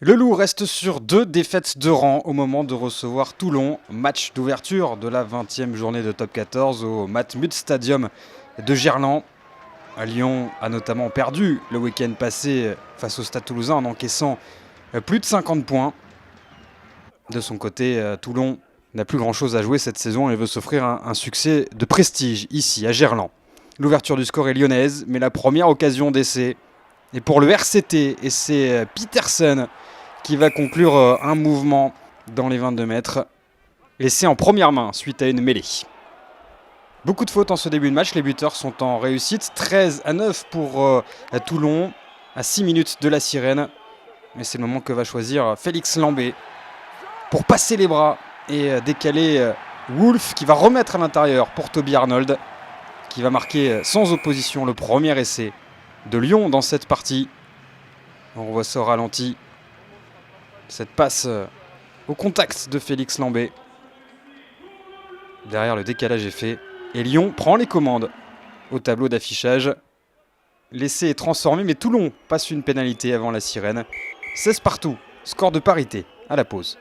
Le Loup reste sur 2 défaites de rang au moment de recevoir Toulon. Match d'ouverture de la 20e journée de Top 14 au Matmut Stadium de Gerland. Lyon a notamment perdu le week-end passé face au Stade Toulousain en encaissant plus de 50 points. De son côté, Toulon n'a plus grand-chose à jouer cette saison et veut s'offrir un succès de prestige ici à Gerland. L'ouverture du score est lyonnaise, mais la première occasion d'essai est pour le RCT et c'est Petersen qui va conclure un mouvement dans les 22 mètres. Laissé en première main suite à une mêlée. Beaucoup de fautes en ce début de match, les buteurs sont en réussite. 13-9 pour Toulon, à 6 minutes de la sirène. Mais c'est le moment que va choisir Félix Lambé pour passer les bras et décaler Wolf qui va remettre à l'intérieur pour Toby Arnold, qui va marquer sans opposition le premier essai de Lyon dans cette partie. On revoit ça au ralenti. Cette passe au contact de Félix Lambé. Derrière, le décalage est fait. Et Lyon prend les commandes au tableau d'affichage. L'essai est transformé, mais Toulon passe une pénalité avant la sirène. 16 partout, score de parité à la pause.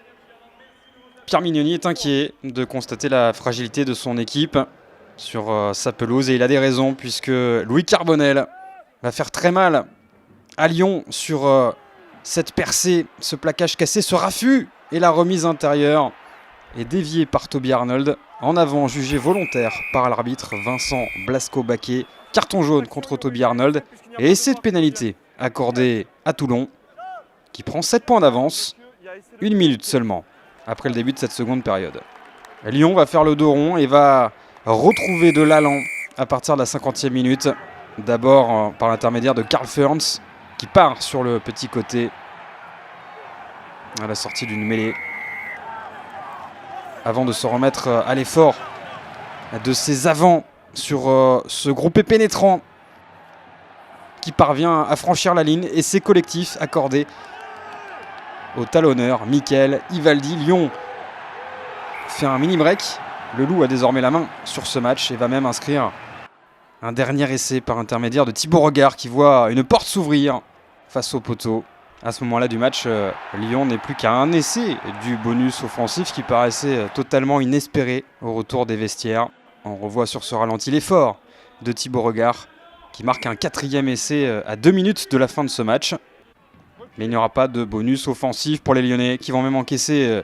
Pierre Mignoni est inquiet de constater la fragilité de son équipe sur sa pelouse. Et il a des raisons, puisque Louis Carbonel va faire très mal à Lyon sur cette percée, ce plaquage cassé, ce raffut. Et la remise intérieure est déviée par Toby Arnold. En avant, jugé volontaire par l'arbitre Vincent Blasco-Baquet. Carton jaune contre Toby Arnold. Et essai de pénalité accordé à Toulon, qui prend 7 points d'avance. 1 minute seulement après le début de cette seconde période. Lyon va faire le dos rond et va retrouver de l'allant à partir de la 50e minute. D'abord par l'intermédiaire de Karl Feurns, qui part sur le petit côté à la sortie d'une mêlée, avant de se remettre à l'effort de ses avants sur ce groupé pénétrant qui parvient à franchir la ligne, et c'est collectif accordé au talonneur Michael Ivaldi. Lyon fait un mini break. Le Loup a désormais la main sur ce match et va même inscrire un dernier essai par intermédiaire de Thibaut Regard, qui voit une porte s'ouvrir face au poteau. À ce moment-là du match, Lyon n'est plus qu'à un essai du bonus offensif qui paraissait totalement inespéré au retour des vestiaires. On revoit sur ce ralenti l'effort de Thibaut Regard, qui marque un 4e essai à 2 minutes de la fin de ce match. Mais il n'y aura pas de bonus offensif pour les Lyonnais, qui vont même encaisser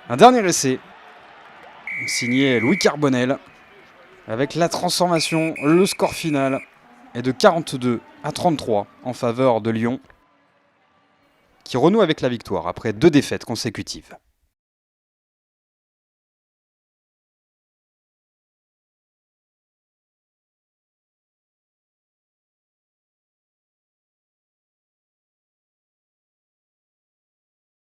un dernier essai signé Louis Carbonel. Avec la transformation, le score final est de 42-33 en faveur de Lyon, qui renoue avec la victoire après 2 défaites consécutives.